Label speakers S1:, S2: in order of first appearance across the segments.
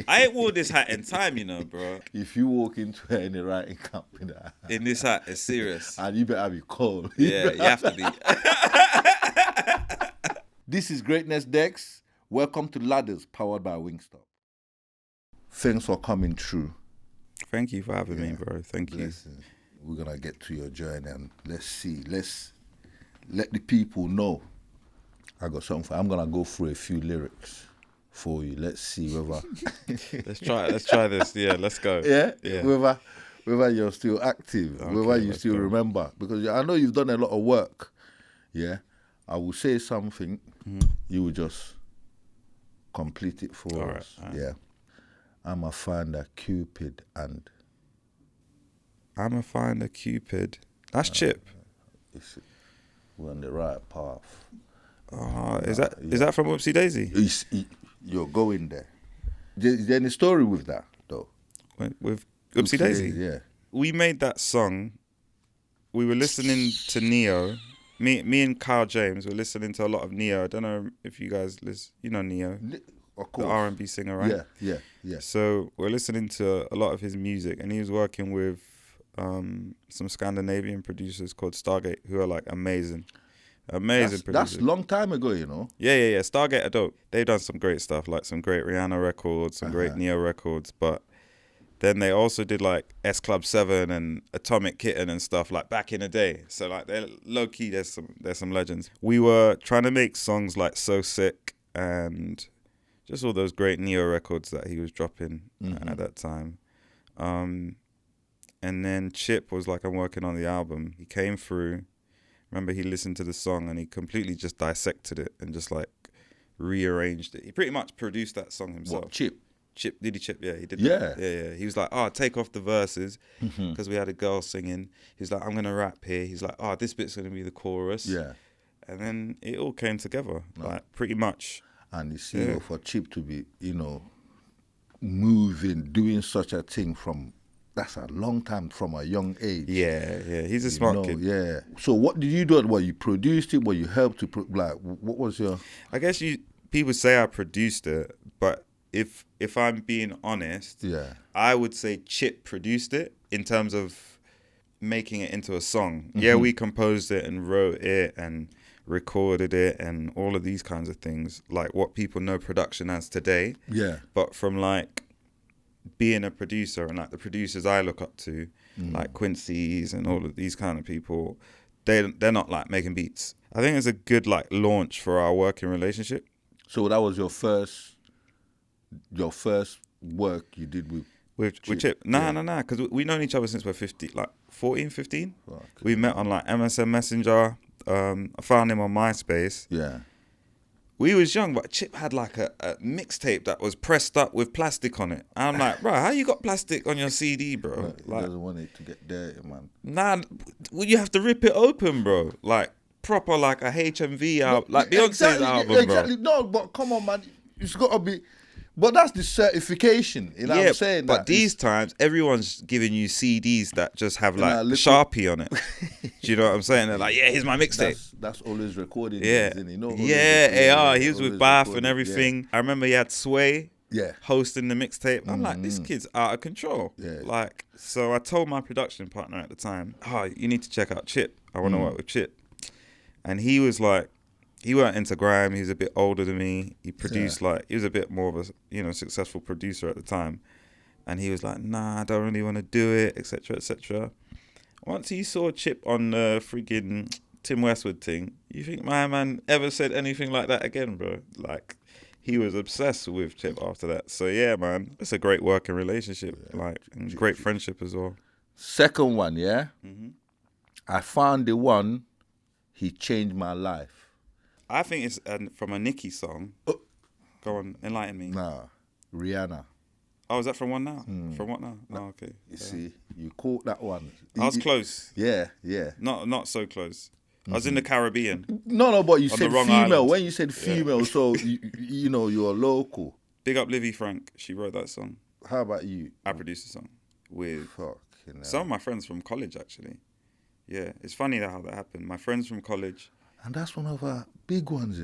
S1: I ain't wore this hat in time, you know, bro.
S2: If you walk into any writing camp
S1: in this hat, it's serious.
S2: And you better be cold.
S1: Yeah, you have to be.
S2: This is Greatness Dex. Welcome to Ladders, powered by Wingstop. Thanks for coming through.
S1: Thank you for having me, bro. Thank you.
S2: We're going to get to your journey and let's let the people know. I got something I'm going to go through a few lyrics for you. Let's see whether...
S1: Let's try this. Yeah, let's go.
S2: Yeah? Whether you're still active, whether you still remember. Because I know you've done a lot of work. Yeah? I will say something, you will just complete it for us. Right. Yeah. I'm a finder Cupid and...
S1: I'm a finder Cupid. That's Chip.
S2: We're on the right path.
S1: Is that from Oopsie Daisy?
S2: You're going there. Is there any story with that, though?
S1: With Oopsie Daisy?
S2: Yeah.
S1: We made that song. We were listening to Neo. Me and Kyle James were listening to a lot of Neo. I don't know if you guys listen. You know Neo,
S2: of course.
S1: The R&B singer, right?
S2: Yeah.
S1: So we're listening to a lot of his music, and he was working with some Scandinavian producers called Stargate, who are like amazing producers.
S2: That's a long time ago, you know.
S1: Yeah. Stargate are dope. They've done some great stuff, like some great Rihanna records, some great Neo records, but then they also did like S Club 7 and Atomic Kitten and stuff like back in the day. So like they're low key, there's some legends. We were trying to make songs like So Sick and just all those great Neo records that he was dropping at that time. And then Chip was like, I'm working on the album. He came through. Remember, he listened to the song and he completely just dissected it and just like rearranged it. He pretty much produced that song himself.
S2: What, Chip?
S1: Diddy Chip, yeah, he did
S2: that.
S1: Yeah. He was like, take off the verses, because we had a girl singing. He's like, I'm going to rap here. He's like, this bit's going to be the chorus.
S2: Yeah.
S1: And then it all came together, like pretty much.
S2: And you see, for Chip to be, moving, doing such a thing that's a long time from a young age.
S1: Yeah, he's a smart kid.
S2: Yeah. So what did you do? What, you produced it? What, you helped to, what was your...
S1: I guess people say I produced it, but if I'm being honest, I would say Chip produced it in terms of making it into a song. Yeah, we composed it and wrote it and recorded it and all of these kinds of things, like what people know production as today.
S2: Yeah.
S1: But from like being a producer and like the producers I look up to, like Quincy's and all of these kind of people, they're not like making beats. I think it's a good like launch for our working relationship.
S2: So that was your first work you did with
S1: Chip? Nah, because we've known each other since we're 14, 15. Oh, okay. We met on like MSN Messenger. I found him on MySpace.
S2: Yeah.
S1: We was young, but Chip had like a mixtape that was pressed up with plastic on it. I'm like, bro, how you got plastic on your CD, bro?
S2: Well, he doesn't want it to get dirty, man.
S1: Nah, you have to rip it open, bro. Like proper, like a HMV album, like Beyonce's album,
S2: exactly.
S1: bro.
S2: No, but come on, man. It's got to be... But that's the certification, you know what I'm saying?
S1: But these times, everyone's giving you CDs that just have like Sharpie on it. Do you know what I'm saying? They're like, here's my mixtape.
S2: That's always recorded.
S1: Yeah. He was with Bath and everything. Yeah. I remember he had Sway hosting the mixtape. I'm like, this kid's out of control.
S2: Yeah.
S1: Like, so I told my production partner at the time, you need to check out Chip. I want to work with Chip. And he was like, he weren't into grime. He was a bit older than me. He produced he was a bit more of a successful producer at the time, and he was like, "Nah, I don't really want to do it," etc., etc. Once he saw Chip on the freaking Tim Westwood thing, you think my man ever said anything like that again, bro? Like, he was obsessed with Chip after that. So yeah, man, it's a great working relationship, and great friendship as well.
S2: Second one, I found the one. He changed my life.
S1: I think it's from a Nicki song. Go on, enlighten me.
S2: Nah, Rihanna.
S1: Oh, is that from One Now? From What Now? Oh, okay.
S2: You see, you caught that one.
S1: I was close.
S2: Yeah.
S1: Not so close. I was in the Caribbean.
S2: No, but you said female.
S1: Island.
S2: When you said female, so you're local.
S1: Big up Livy Frank. She wrote that song.
S2: How about you?
S1: I produced the song with some of my friends from college, actually. Yeah, it's funny how that happened. My friends from college.
S2: And that's one of our big ones,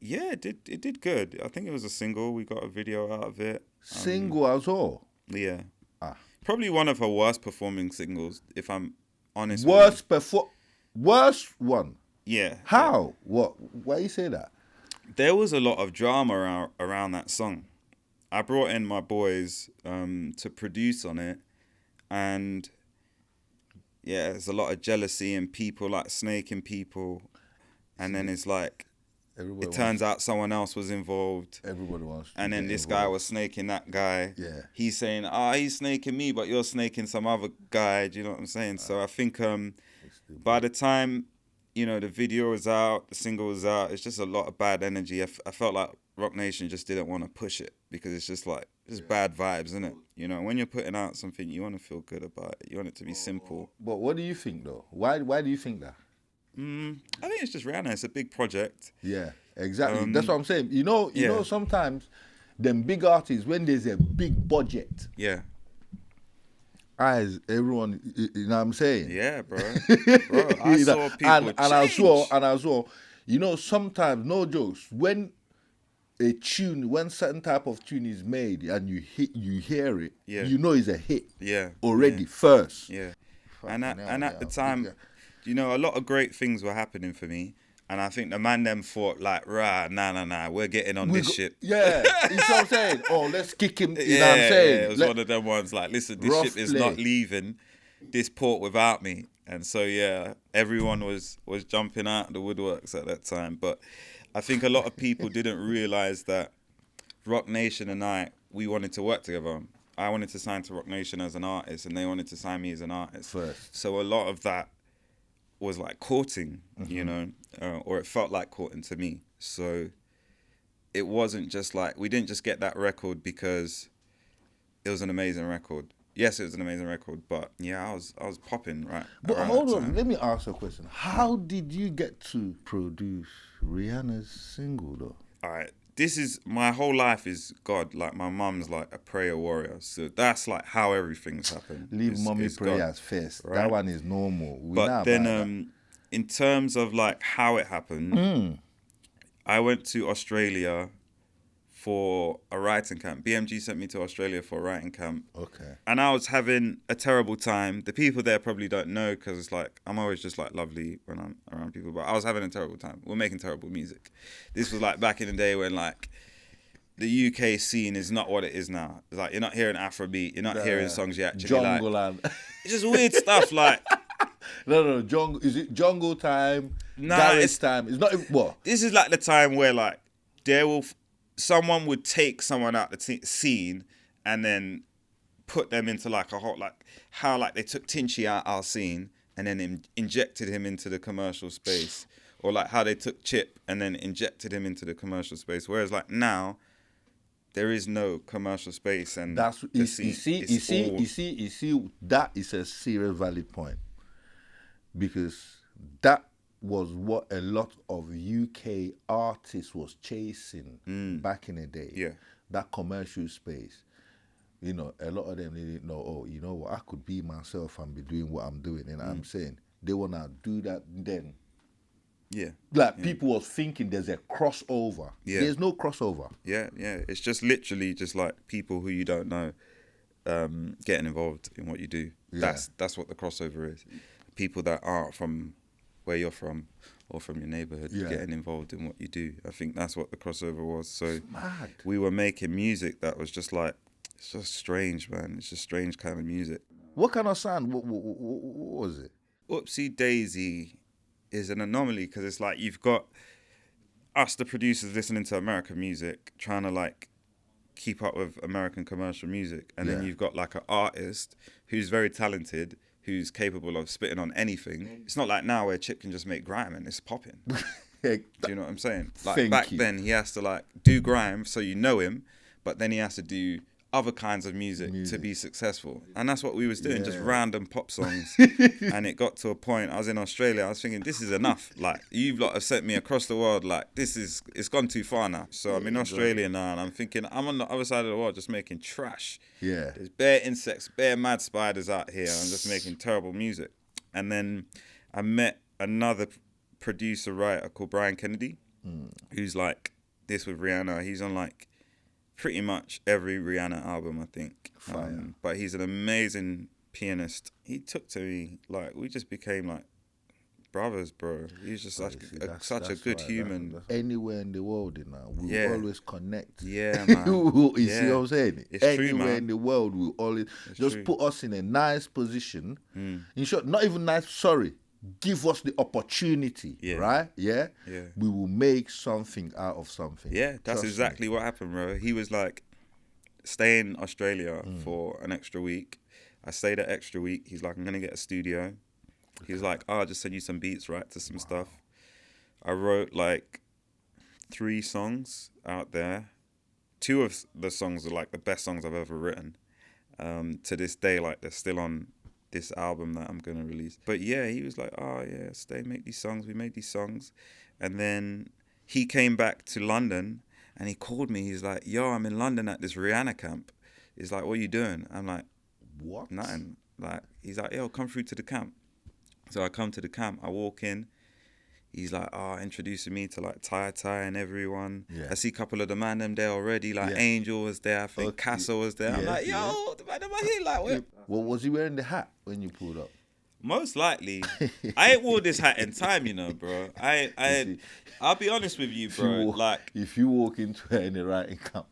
S1: Yeah, it did good. I think it was a single. We got a video out of it.
S2: Single as well.
S1: Yeah.
S2: Ah.
S1: Probably one of her worst performing singles, if I'm honest.
S2: Worst one.
S1: Yeah.
S2: How? What? Why you say that?
S1: There was a lot of drama around that song. I brought in my boys to produce on it, and yeah, there's a lot of jealousy and people like snaking people, and then it's like it turns out someone else was involved.
S2: Everybody wants.
S1: And then this guy was snaking that guy.
S2: Yeah.
S1: He's saying, he's snaking me, but you're snaking some other guy. Do you know what I'm saying? So I think by the time, the video was out, the single was out, it's just a lot of bad energy. I felt like Rock Nation just didn't want to push it because it's just like, bad vibes, isn't it? When you're putting out something, you want to feel good about it. You want it to be simple.
S2: But what do you think, though? Why do you think that?
S1: I think it's just Rihanna. It's a big project.
S2: Yeah, exactly. That's what I'm saying. You know, sometimes them big artists, when there's a big budget, everyone, you know what I'm saying?
S1: Yeah, bro. I saw people
S2: and I saw, sometimes, no jokes, when certain type of tune is made and you hear it, it's a hit. Already first.
S1: Yeah. And at the time, a lot of great things were happening for me. And I think the man them thought like, nah, we're getting on this ship.
S2: Yeah, you know what I'm saying? Oh, let's kick him, you know what I'm saying?
S1: Yeah, it was one of them ones like, listen, this ship is not leaving this port without me. And so, everyone was jumping out the woodworks at that time. But I think a lot of people didn't realise that Rock Nation and we wanted to work together. I wanted to sign to Rock Nation as an artist and they wanted to sign me as an artist.
S2: First.
S1: So a lot of that was like courting, or it felt like courting to me. So it wasn't just like, we didn't just get that record because it was an amazing record. Yes, it was an amazing record, but I was popping right.
S2: But hold on, let me ask a question. How did you get to produce Rihanna's single though?
S1: All right. This is, my whole life is God. Like my mum's like a prayer warrior. So that's like how everything's happened.
S2: Leave mommy prayers first.
S1: Right?
S2: That one is normal.
S1: But then in terms of like how it happened, I went to Australia for a writing camp. BMG sent me to Australia for a writing camp.
S2: Okay.
S1: And I was having a terrible time. The people there probably don't know because it's like, I'm always just like lovely when I'm around people, but I was having a terrible time. We're making terrible music. This was like back in the day when like the UK scene is not what it is now. It's like, you're not hearing Afrobeat. You're not hearing songs you actually
S2: jungle
S1: like. It's just weird stuff like.
S2: No, jungle. Is it jungle time? Garage time? It's not, what?
S1: This is like the time where like someone would take someone out the scene and then put them into like a whole, like how like they took Tinchy out our scene and then injected him into the commercial space, or like how they took Chip and then injected him into the commercial space. Whereas like now, there is no commercial space, and
S2: that's you see that is a serious valid point, because that was what a lot of UK artists was chasing back in the day.
S1: Yeah.
S2: That commercial space. A lot of them didn't know, oh, you know what, I could be myself and be doing what I'm doing. And I'm saying they want to do that then.
S1: Yeah.
S2: Like people was thinking there's a crossover.
S1: Yeah.
S2: There's no crossover.
S1: Yeah. It's just literally just like people who you don't know getting involved in what you do.
S2: Yeah.
S1: That's what the crossover is. People that aren't from where you're from or from your neighborhood getting involved in what you do. I think that's what the crossover was. So we were making music that was just like, it's just strange, man. It's just strange kind of music.
S2: What kind of sound? What was it?
S1: Oopsie Daisy is an anomaly because it's like you've got us, the producers, listening to American music, trying to like keep up with American commercial music. And then you've got like an artist who's very talented, who's capable of spitting on anything. It's not like now where Chip can just make grime and it's popping. Do you know what I'm saying? Like back then he has to like do grime so you know him, but then he has to do other kinds of music to be successful. And that's what we was doing, just random pop songs. And it got to a point, I was in Australia, I was thinking, this is enough. Like, you lot have sent me across the world, like, it's gone too far now. So I'm in Australia now, and I'm thinking, I'm on the other side of the world just making trash.
S2: Yeah.
S1: There's bare insects, bare mad spiders out here, I'm just making terrible music. And then I met another producer, writer called Brian Kennedy, who's like this with Rihanna. He's on like pretty much every Rihanna album, I think. But he's an amazing pianist. He took to me, like, we just became like brothers, bro. He's just such a good human.
S2: Anywhere in the world, you know, we always connect.
S1: Yeah, man.
S2: You see what I'm saying?
S1: It's
S2: Anywhere
S1: true, man.
S2: in the world, we always put us in a nice position. In short, not even nice, sorry. Give us the opportunity, right? Yeah? We will make something out of something.
S1: Yeah, that's exactly what happened, bro. He was like, stay in Australia for an extra week. I stayed an extra week. He's like, I'm going to get a studio. He's like, I'll just send you some beats, right, to some stuff. I wrote like 3 songs out there. 2 of the songs are like the best songs I've ever written. To this day, like they're still on this album that I'm going to release. But yeah, he was like, oh yeah, stay, make these songs. We made these songs. And then he came back to London and he called me. He's like, yo, I'm in London at this Rihanna camp. He's like, what are you doing? I'm like,
S2: what?
S1: Nothing. Like, he's like, yo, come through to the camp. So I come to the camp, I walk in. He's like, introducing me to like Ty and everyone. Yeah. I see a couple of the man them there already. Like Angel was there, I think Castle was there. I'm like, yo, the man them are here. Like, what?
S2: Well, was he wearing the hat when you pulled up?
S1: Most likely. I ain't wore this hat in time, you know, bro. I'll be honest with you, bro.
S2: If you walk into any writing camp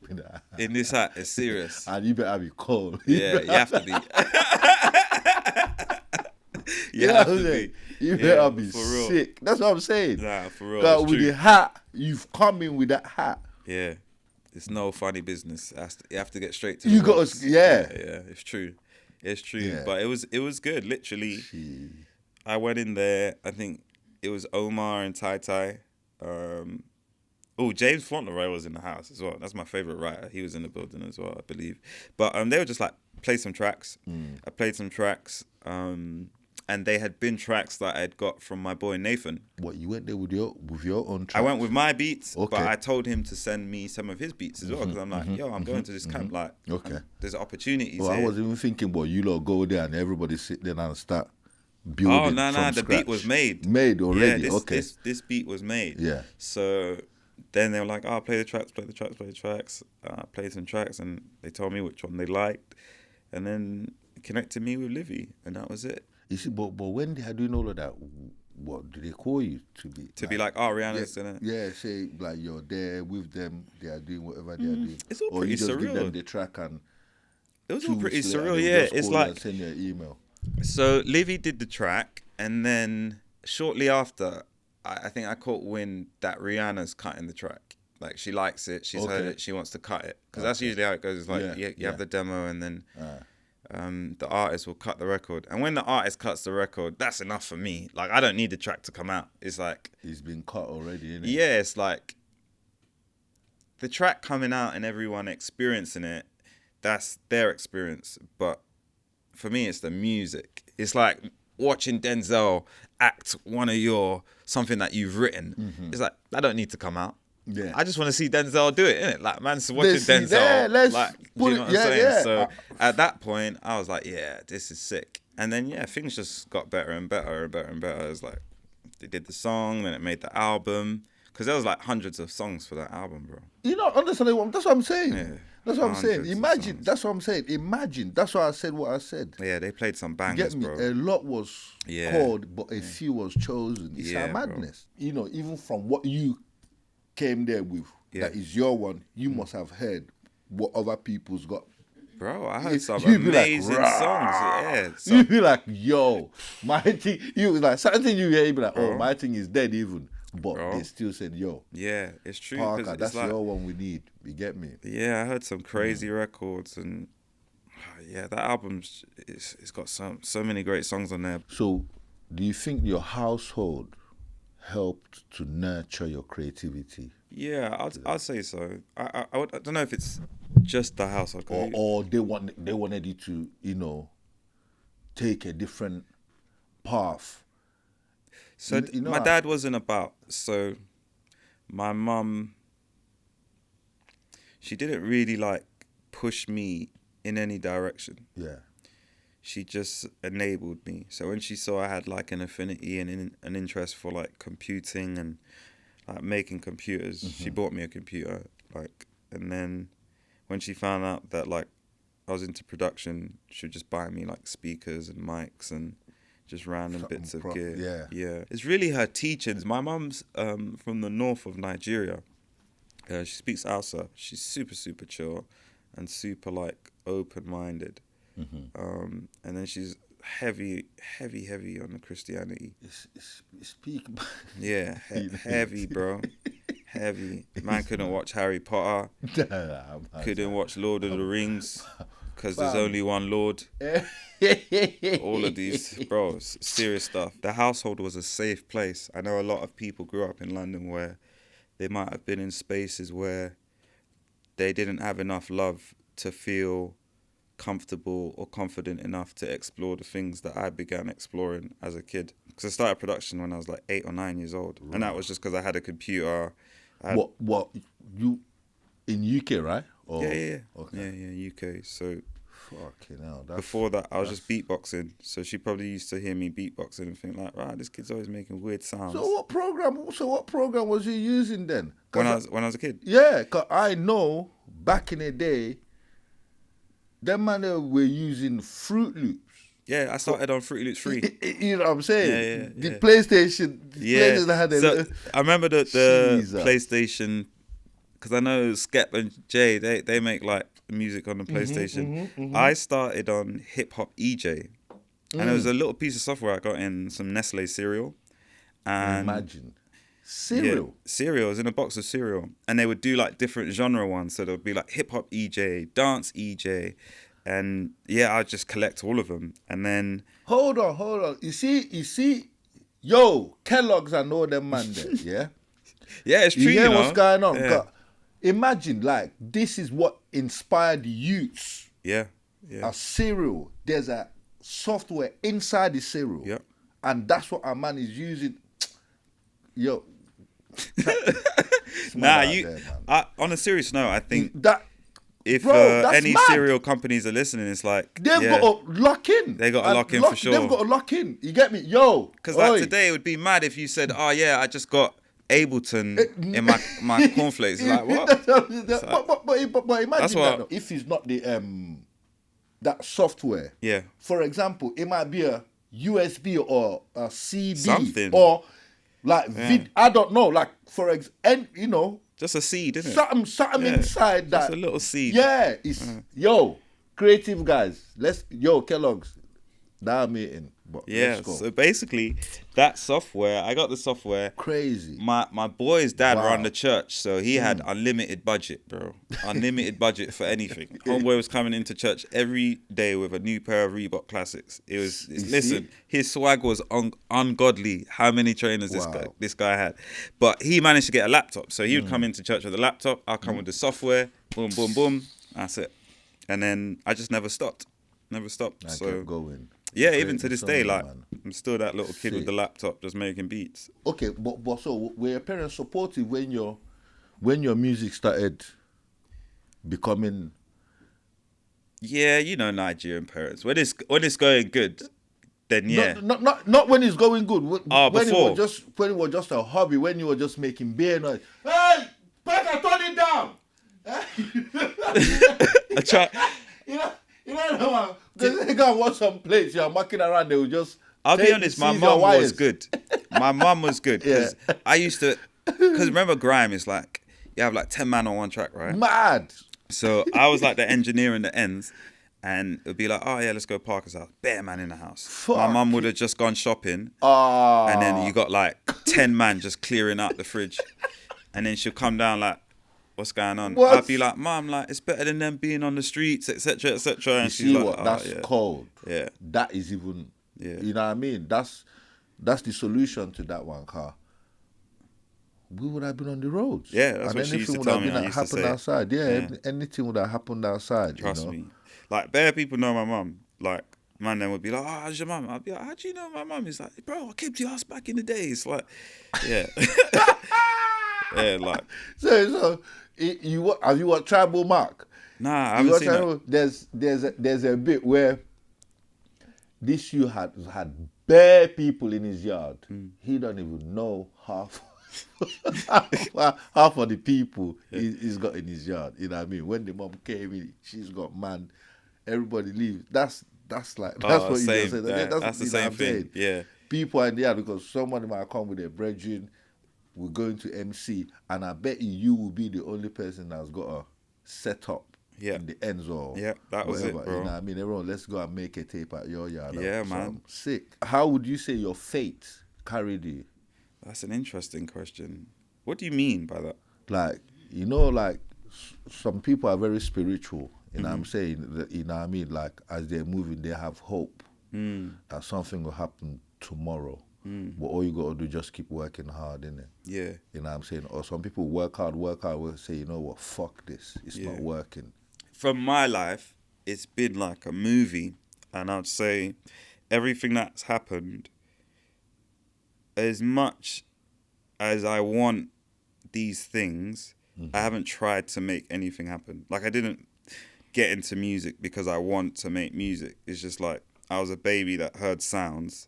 S1: in this hat, it's serious.
S2: And you better be cold.
S1: Yeah, you have to be. You have to be.
S2: You better be sick. That's what I'm saying.
S1: Nah, for real.
S2: Because with the hat, you've come in with that hat.
S1: Yeah. It's no funny business. You have to get straight to the rocks. Yeah, it's true. It's true. Yeah. But it was good. Literally, I went in there. I think it was Omar and Tai. James Fauntleroy was in the house as well. That's my favorite writer. He was in the building as well, I believe. But they were just like, play some tracks. I played some tracks. And they had been tracks that I had got from my boy Nathan.
S2: What, you went there with your own tracks?
S1: I went with my beats, but I told him to send me some of his beats as well, because I'm like, yo, I'm going to this camp, like, there's opportunities here.
S2: I was even thinking, you lot go there and everybody sit there and start building from scratch.
S1: The beat was made.
S2: Made already,
S1: yeah, this beat was made.
S2: Yeah.
S1: So then they were like, play the tracks. I played some tracks, and they told me which one they liked, and then connected me with Livy, and that was it.
S2: You see, but when they are doing all of that, what do they call you to be?
S1: To be like, Rihanna's gonna...
S2: Yeah, say like you're there with them, they are doing whatever they are doing.
S1: It's all pretty surreal. Or you just give them
S2: the track and...
S1: It was all pretty surreal, yeah. It's like...
S2: Send you an email.
S1: So Livy did the track, and then shortly after, I think I caught wind that Rihanna's cutting the track. Like, she likes it, she's heard it, she wants to cut it. Because that's usually how it goes. It's like, you have the demo, and then... the artist will cut the record, and when the artist cuts the record, that's enough for me. Like, I don't need the track to come out. It's like
S2: it's been cut already, isn't it?
S1: Yeah, it's like the track coming out and everyone experiencing it. That's their experience, but for me, it's the music. It's like watching Denzel act something that you've written. It's like, that don't need to come out. Yeah, I just want to see Denzel do it, innit? Like, man's watching Denzel.
S2: Yeah,
S1: do you know what I'm saying? Yeah. So at that point, I was like, yeah, this is sick. And then, things just got better and better and better and better. It was like, they did the song, then it made the album. Because there was like hundreds of songs for that album, bro.
S2: You know, understand? That's what I'm saying.
S1: Yeah.
S2: That's what I'm saying. Imagine, that's what I'm saying. Imagine, that's why I said what I said.
S1: Yeah, they played some bangers,
S2: bro. A lot was called, but a few was chosen. It's a madness. Bro. You know, even from what you came there with, that is your one, you must have heard what other people's got.
S1: Bro, I heard some amazing songs. Yeah,
S2: you'd be like, yo, my thing. You was like, something you hear, you be like, my thing is dead even. But they still said, yo.
S1: Yeah, it's true.
S2: Parker, that's like, your one we need. You get me?
S1: Yeah, I heard some crazy records, and that album's it's got so many great songs on there.
S2: So, do you think your household helped to nurture your creativity?
S1: Yeah, I'd say so. I don't know if it's just the household,
S2: or they wanted you to, you know, take a different path.
S1: So my dad wasn't about. So my mum, she didn't really like push me in any direction.
S2: Yeah.
S1: She just enabled me. So when she saw I had like an affinity and an interest for like computing and like making computers. She bought me a computer, like, and then when she found out that like I was into production, she would just buy me like speakers and mics and just random bits of gear. Yeah. It's really her teachings. My mum's from the north of Nigeria. She speaks Hausa. She's super, super chill and super like open-minded. And then she's heavy on the Christianity.
S2: Speak.
S1: Yeah, heavy, bro. Heavy. Man couldn't watch Harry Potter. Couldn't watch Lord of the Rings because there's only one Lord. All of these, bro, serious stuff. The household was a safe place. I know a lot of people grew up in London where they might have been in spaces where they didn't have enough love to feel comfortable or confident enough to explore the things that I began exploring as a kid. Because I started production when I was like 8 or 9 years old. Right. And that was just because I had a computer.
S2: What, you in UK, right? Or,
S1: yeah.
S2: Okay.
S1: Yeah, UK. So
S2: fucking hell.
S1: Before that, I was just beatboxing. So she probably used to hear me beatboxing and think like, right, this kid's always making weird sounds.
S2: So what program was you using then?
S1: When I was a kid?
S2: Yeah, because I know back in the day, them man were using Fruit Loops.
S1: Yeah, I started on Fruit Loops 3.
S2: You know what I'm saying?
S1: Yeah.
S2: The PlayStation. PlayStation had
S1: so I remember the PlayStation, because I know Skep and Jay, they make like music on the PlayStation. I started on Hip Hop EJ, and there was a little piece of software I got in some Nestle cereal. And
S2: imagine. Cereal?
S1: Yeah, cereal. It was in a box of cereal. And they would do like different genre ones. So there would be like Hip Hop EJ, Dance EJ. And yeah, I'd just collect all of them. And then...
S2: Hold on. You see, yo, Kellogg's and all them man there, yeah?
S1: Yeah, it's true,
S2: you hear
S1: know?
S2: what's going on?
S1: Yeah.
S2: Imagine, like, this is what inspired youths.
S1: Yeah.
S2: A cereal. There's a software inside the cereal.
S1: Yeah.
S2: And that's what our man is using. Yo.
S1: On a serious note, I think...
S2: That...
S1: If
S2: Bro,
S1: any
S2: mad.
S1: cereal companies are listening, it's like...
S2: They've got to lock in.
S1: They got to lock in for sure.
S2: They've got to lock in. You get me? Yo.
S1: Because like today, it would be mad if you said, oh yeah, I just got Ableton in my cornflakes. Like, what?
S2: But imagine that. If it's not the that software.
S1: Yeah.
S2: For example, it might be a USB or a CD.
S1: Something.
S2: Or like, I don't know. Like, you know...
S1: Just a seed, isn't it?
S2: Something inside that.
S1: Just a little seed.
S2: Yeah, it's yo, creative guys. Kellogg's. That meeting. But
S1: yeah, so basically that software, I got the software.
S2: Crazy.
S1: My boy's dad ran the church, so he had unlimited budget, bro. Unlimited budget for anything. Homeboy was coming into church every day with a new pair of Reebok Classics. His swag was ungodly. How many trainers this guy had? But he managed to get a laptop, so he would come into church with a laptop. I'll come with the software. Boom, boom, boom. That's it. And then I just never stopped. I kept
S2: going.
S1: Yeah, even to this day, like, I'm still that little kid with the laptop just making beats.
S2: Okay, but so were your parents supportive when your music started becoming?
S1: Yeah, you know Nigerian parents. When it's going good, then yeah.
S2: Not when it's going good. When
S1: before.
S2: It was just a hobby. When you were just making beer noise. Hey, better turn it down.
S1: I try.
S2: You know, because they go watch some plates, you're mucking around, they will just...
S1: I'll be honest, my mum was good. My mum was good, because I used to... Because remember grime is like, you have like 10 man on one track, right?
S2: Mad!
S1: So I was like the engineer in the ends, and it would be like, oh yeah, let's go Parker's house. Bare man in the house.
S2: Fuck.
S1: My mum would have just gone shopping, and then you got like 10 man just clearing out the fridge. And then she'll come down like, what's going on? I'd be like, Mum, like, it's better than them being on the streets, etc., etc. And she's like,
S2: that's cold.
S1: Yeah.
S2: That is even, you know what I mean? That's the solution to that one, car. We would have been on the roads.
S1: Yeah, that's what she used to tell me. I used to say.
S2: Outside. Yeah, anything would have happened outside.
S1: Trust me. Like, bare people know my mum. Like, man then would be like, oh, how's your mum? I'd be like, how do you know my mum? He's like, bro, I came to your house back in the day. It's like, yeah. Yeah, like.
S2: So have you watched Tribal Mark?
S1: Nah, I haven't seen that.
S2: There's a bit where this you had bare people in his yard. He don't even know half half of the people he's got in his yard. You know what I mean? When the mom came in, she's got man. Everybody leaves. That's what you just said.
S1: That's the same thing. Yeah.
S2: People are in the yard because somebody might come with their brethren. We're going to MC, and I bet you will be the only person that's got a setup in the ends or
S1: that was
S2: whatever.
S1: it, bro.
S2: You know what I mean? Everyone, let's go and make a tape at your yard.
S1: Yeah, man.
S2: Sick. How would you say your fate carried you?
S1: That's an interesting question. What do you mean by that?
S2: Like, you know, like some people are very spiritual. You know what I'm saying? You know what I mean? Like, as they're moving, they have hope that something will happen tomorrow. But all you got to do is just keep working hard, innit?
S1: Yeah.
S2: You know what I'm saying? Or some people work hard, will say, you know what, fuck this. It's not working.
S1: From my life, it's been like a movie. And I'd say everything that's happened, as much as I want these things, I haven't tried to make anything happen. Like, I didn't get into music because I want to make music. It's just like I was a baby that heard sounds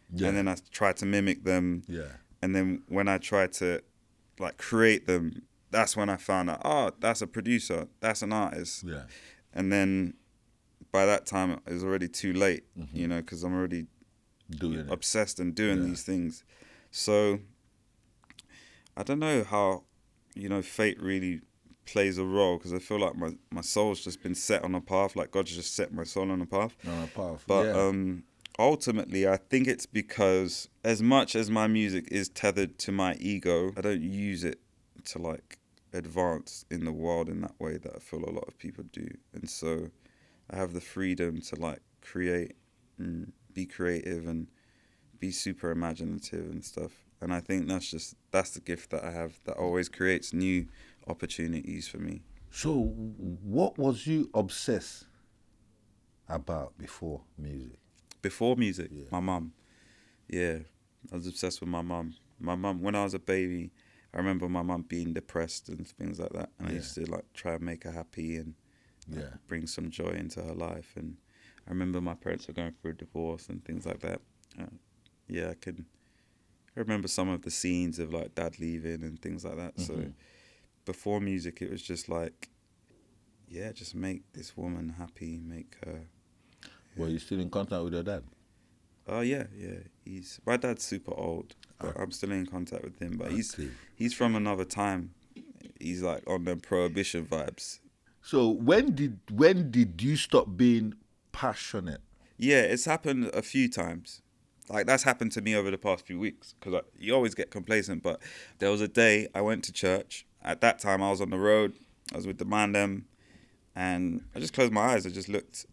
S1: and then I tried to mimic them. Yeah. And then when I tried to like create them, that's when I found out, oh, that's a producer, that's an artist. Yeah. And then by that time it was already too late, you know, because I'm already obsessed and doing these things. So I don't know how, you know, fate really plays a role, because I feel like my soul's just been set on a path, like God's just set my soul on a path. But ultimately, I think it's because as much as my music is tethered to my ego, I don't use it to like advance in the world in that way that I feel a lot of people do. And so I have the freedom to like create and be creative and be super imaginative and stuff. And I think that's the gift that I have that always creates new opportunities for me.
S2: So what was you obsessed about before music?
S1: Before music? My mum. Yeah, I was obsessed with my mum. My mum, when I was a baby, I remember my mum being depressed and things like that. And I used to like try and make her happy and bring some joy into her life. And I remember my parents were going through a divorce and things like that. I remember some of the scenes of like dad leaving and things like that. So before music, it was just like, just make this woman happy, make her.
S2: Well, you still in contact with your dad?
S1: Oh yeah. My dad's super old, but I'm still in contact with him. But he's from another time. He's like on them prohibition vibes.
S2: So when did you stop being passionate?
S1: Yeah, it's happened a few times. Like, that's happened to me over the past few weeks, because you always get complacent. But there was a day I went to church. At that time, I was on the road. I was with the man them. And I just closed my eyes. I just looked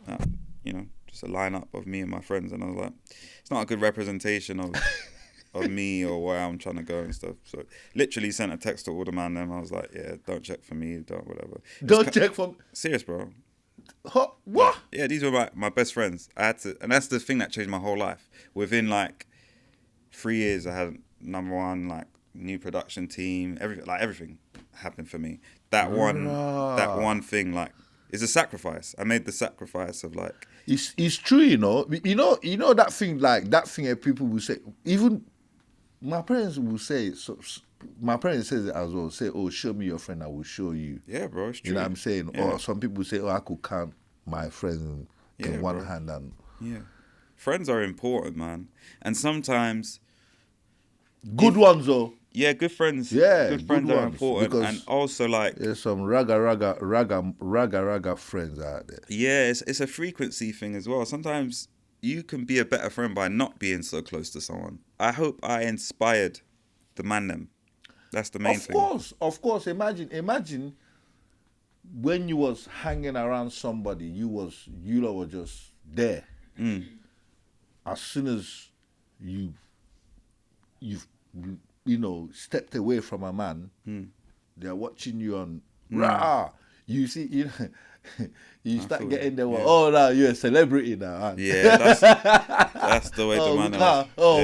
S1: at, you know, just a lineup of me and my friends. And I was like, it's not a good representation of me or where I'm trying to go and stuff. So literally sent a text to all the man them. I was like, don't check for me, don't whatever.
S2: Don't check for me?
S1: Serious, bro.
S2: What?
S1: Yeah, these were my best friends. I had to, and that's the thing that changed my whole life. Within like 3 years, I had #1 like new production team. Everything happened for me. That one thing, like, is a sacrifice. I made the sacrifice of like.
S2: It's true, you know. You know that thing, like that thing that people will say. Even my parents will say. So, my parents says it as well. Say, "Oh, show me your friend, I will show you."
S1: Yeah, bro, it's true.
S2: You know what I'm saying? Yeah. Or some people say, "Oh, I could count my friends in one hand." And
S1: friends are important, man. And sometimes
S2: good ones, though.
S1: Yeah, good friends.
S2: Yeah,
S1: good friends are important, and also like
S2: there's some raga friends out there.
S1: Yeah, it's a frequency thing as well. Sometimes you can be a better friend by not being so close to someone. I hope I inspired the man them. That's the main thing.
S2: Of course. Imagine when you was hanging around somebody, you lot were just there. As soon as you've stepped away from a man, they're watching you on you see, you start getting them. Yeah. Oh, now you're a celebrity now.
S1: Yeah, that's the way the man is.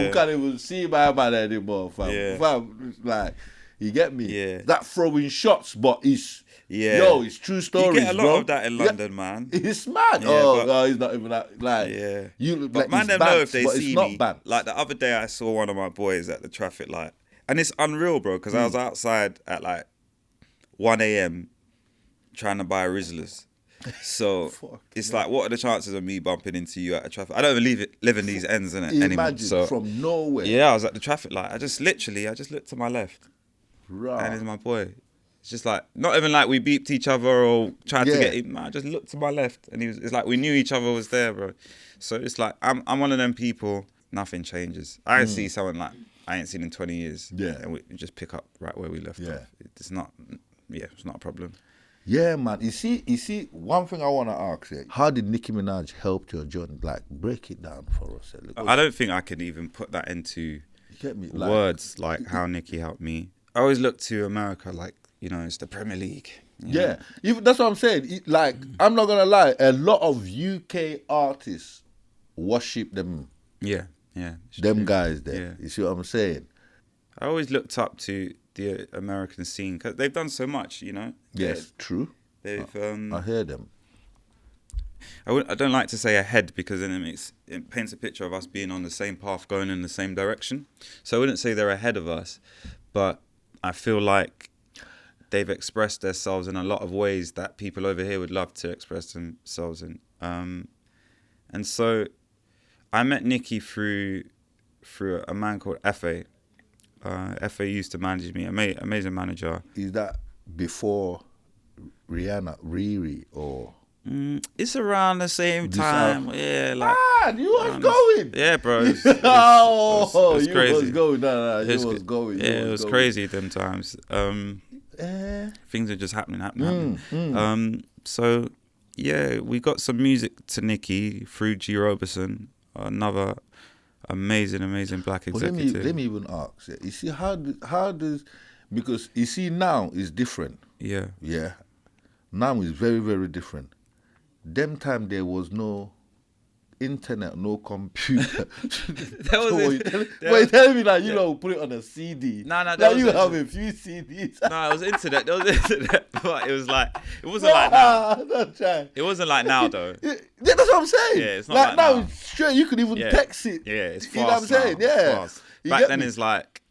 S2: We can't even see my man anymore, fam. Yeah. Fam, like, you get me? Yeah. That throwing shots, but it's it's true stories.
S1: You get a lot of that in London, man.
S2: It's mad. Yeah, he's not even that. Like,
S1: you look like man, them know if they see me. Like the other day, I saw one of my boys at the traffic light. And it's unreal, bro, because I was outside at like 1 a.m. trying to buy Rizzlers. So it's like, what are the chances of me bumping into you at a traffic? I don't even live in these ends innit, anymore.
S2: Imagine,
S1: so,
S2: from nowhere.
S1: Yeah, I was at the traffic light. I just looked to my left.
S2: Right.
S1: And it's my boy. It's just like, not even like we beeped each other or tried to get him. I just looked to my left and it's like we knew each other was there, bro. So it's like, I'm one of them people, nothing changes. I see someone like I ain't seen in 20 years.
S2: Yeah.
S1: And we just pick up right where we left off. It's not a problem.
S2: Yeah, man. You see, one thing I want to ask you, how did Nicki Minaj help your journey? Like, break it down for us.
S1: I don't think I could even put that into
S2: you get me?
S1: words, like how Nicki helped me. I always look to America like, it's the Premier League.
S2: Yeah, even, that's what I'm saying. Like, I'm not going to lie, a lot of UK artists worship them.
S1: Yeah.
S2: Them guys there.
S1: Yeah.
S2: You see what I'm saying?
S1: I always looked up to the American scene because they've done so much,
S2: Yes, true.
S1: They've.
S2: I hear them.
S1: I don't like to say ahead because then it paints a picture of us being on the same path, going in the same direction. So I wouldn't say they're ahead of us, but I feel like they've expressed themselves in a lot of ways that people over here would love to express themselves in. And so I met Nicki through a man called F.A. F.A. used to manage me, amazing manager.
S2: Is that before Rihanna, Riri, or?
S1: It's around the same time. Yeah, like.
S2: You was going.
S1: Yeah, bro. It was
S2: you
S1: crazy.
S2: was going. No, you was going.
S1: Yeah, it was crazy them times. Things are just happening. So, yeah, we got some music to Nicki through G. Roberson, another amazing black executive.
S2: Let me even ask. You see, how does, because you see now is different.
S1: Yeah.
S2: Yeah. Now is very, very different. Them time there was no internet, no computer. Wait, tell me that put it on a CD.
S1: No,
S2: now you have a few CDs.
S1: No, it was internet. There was internet, but it wasn't like now.
S2: Don't try.
S1: It wasn't like now though.
S2: Yeah, that's what I'm saying.
S1: Yeah, it's not like
S2: now.
S1: now.
S2: Straight, you could even text it.
S1: Yeah, it's fast.
S2: You know what I'm saying?
S1: Now.
S2: Yeah.
S1: Fast. Back then it's like.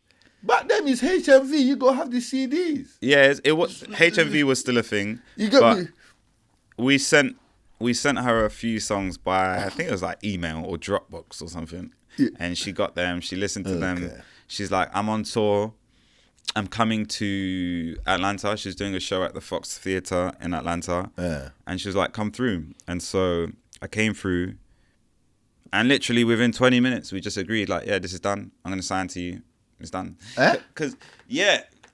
S2: Back then it's HMV. You go have the CDs.
S1: Yeah, it was HMV was still a thing.
S2: You get me?
S1: We sent her a few songs by, I think it was like email or Dropbox or something. Yeah. And she got them. She listened to them. She's like, I'm on tour. I'm coming to Atlanta. She's doing a show at the Fox Theatre in Atlanta.
S2: Yeah.
S1: And she was like, come through. And so I came through. And literally within 20 minutes, we just agreed, like, yeah, this is done. I'm going to sign to you. It's done. Because,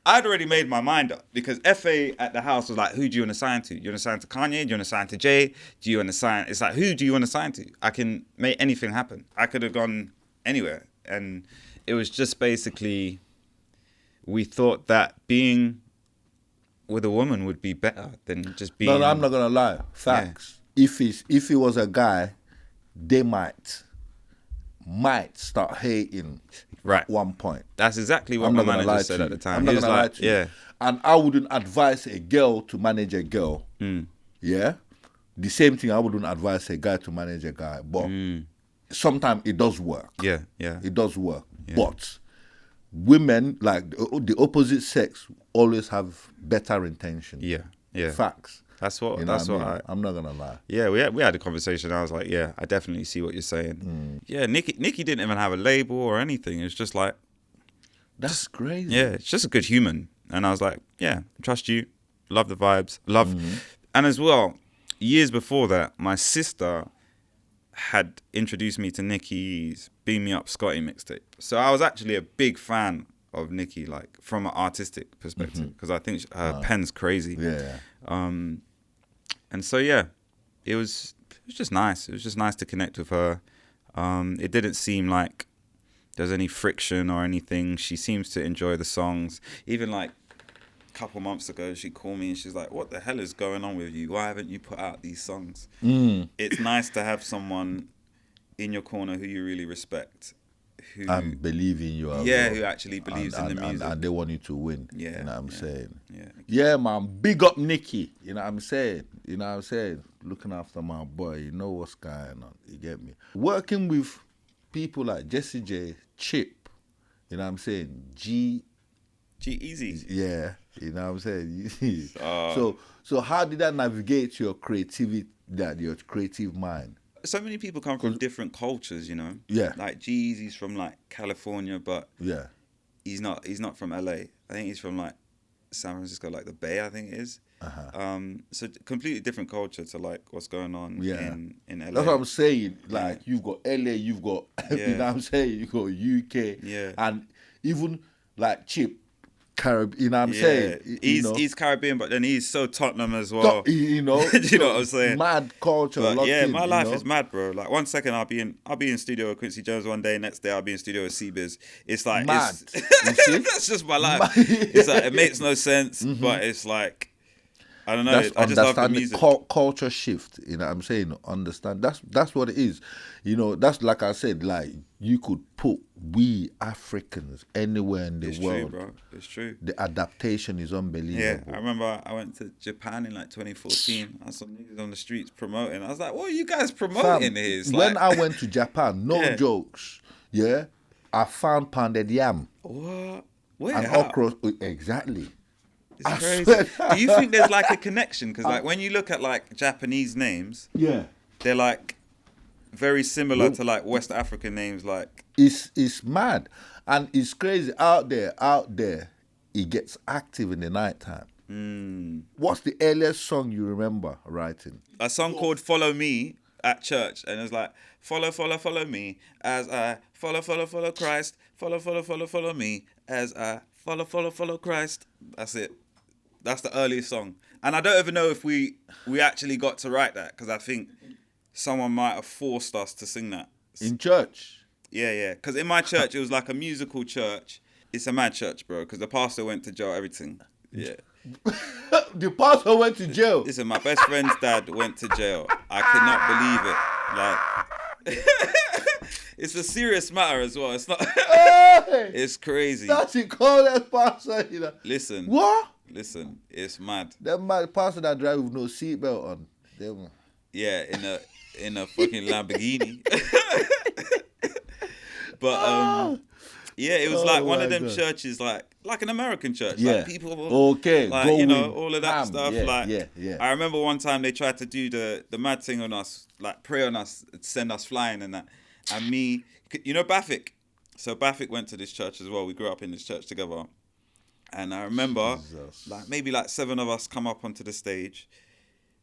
S1: I'd already made my mind up because FA at the house was like, who do you want to sign to? Do you want to sign to Kanye? Do you want to sign to Jay? Do you want to sign? It's like, who do you want to sign to? I can make anything happen. I could have gone anywhere. And it was just basically, we thought that being with a woman would be better than just being...
S2: No, I'm not going to lie. Facts. Yeah. If he was a guy, they might start hating.
S1: Right.
S2: At one point.
S1: That's exactly what my manager said at the time.
S2: I'm not going to lie to you.
S1: Yeah.
S2: And I wouldn't advise a girl to manage a girl. Yeah. The same thing, I wouldn't advise a guy to manage a guy. But sometimes it does work.
S1: Yeah.
S2: It does work. Yeah. But women, like the opposite sex, always have better intention.
S1: Yeah.
S2: Facts.
S1: That's what
S2: I'm not gonna lie.
S1: Yeah, we had a conversation. I was like, yeah, I definitely see what you're saying. Yeah, Nicki didn't even have a label or anything. It's just like,
S2: that's crazy.
S1: Yeah, it's just a good human. And I was like, yeah, trust you, love the vibes, and as well, years before that, my sister had introduced me to Nicki's "Beam Me Up Scotty" mixtape. So I was actually a big fan of Nicki, like from an artistic perspective, because I think her pen's crazy.
S2: Yeah.
S1: And so, it was just nice. It was just nice to connect with her. It didn't seem like there's any friction or anything. She seems to enjoy the songs. Even like a couple months ago, she called me and she's like, what the hell is going on with you? Why haven't you put out these songs? It's nice to have someone in your corner who you really respect.
S2: And believe in you.
S1: Who actually believes in the music.
S2: And they want you to win.
S1: Yeah.
S2: You know what I'm saying?
S1: Yeah.
S2: Yeah, man. Big up Nicki. You know what I'm saying? Looking after my boy. You know what's going on. You get me? Working with people like Jessie J, Chip, You know what I'm saying? G
S1: Easy.
S2: Yeah, you know what I'm saying? So how did that navigate your creativity, your creative mind?
S1: So many people come from different cultures, you know.
S2: Yeah.
S1: Like G-Eazy's from like California, but
S2: Yeah.
S1: he's not from LA. I think he's from like San Francisco, like the Bay, I think it is. So completely different culture to like what's going on in LA.
S2: That's what I'm saying. Like you've got LA, you've got you know what I'm saying, you've got UK, and even like Chip, Caribbean. You know what I'm saying?
S1: He's Caribbean, but then he's so Tottenham as well.
S2: You know,
S1: you know what I'm saying?
S2: Mad culture.
S1: But my life is mad, bro. Like one second I'll be in studio with Quincy Jones one day, next day I'll be in studio with C-Biz. It's like
S2: mad.
S1: That's just my life. It's like it makes no sense, but it's like I don't know. I just love the music.
S2: Culture shift. You know what I'm saying? Understand. That's what it is. You know, that's like I said. Like you could put we Africans anywhere in the world.
S1: It's true, bro. It's true.
S2: The adaptation is unbelievable.
S1: Yeah, I remember I went to Japan in like 2014. I saw niggas on the streets promoting. I was like, "What are you guys promoting here?"
S2: When I went to Japan, no jokes. Yeah, I found pounded yam.
S1: What? Where?
S2: And okra. Exactly.
S1: It's crazy. Do you think there's like a connection? Because like when you look at like Japanese names, they're like very similar to like West African names. Like
S2: it's mad, and it's crazy out there. It gets active in the nighttime. What's the earliest song you remember writing?
S1: A song called "Follow Me" at church, and it's like follow me as I follow Christ. Follow me as I follow Christ. That's it. That's the earliest song. And I don't even know if we actually got to write that, because I think someone might have forced us to sing that.
S2: In church?
S1: Yeah. Because in my church, it was like a musical church. It's a mad church, bro, because the pastor went to jail, everything. Yeah.
S2: The pastor went to jail?
S1: Listen, my best friend's dad went to jail. I cannot believe it. Like... It's a serious matter as well. It's not... It's crazy.
S2: That's it, call that pastor, you know.
S1: Listen.
S2: What?
S1: Listen, it's mad.
S2: That mad pastor that drive with no seatbelt on. Them.
S1: Yeah, in a fucking Lamborghini. But yeah, it was like one of them churches, like an American church.
S2: Yeah.
S1: Like people were,
S2: like
S1: you know, all of that stuff.
S2: Yeah.
S1: I remember one time they tried to do the mad thing on us, like pray on us, send us flying and that. And me, you know Bafik? So Bafik went to this church as well. We grew up in this church together. And I remember, like maybe like 7 of us come up onto the stage.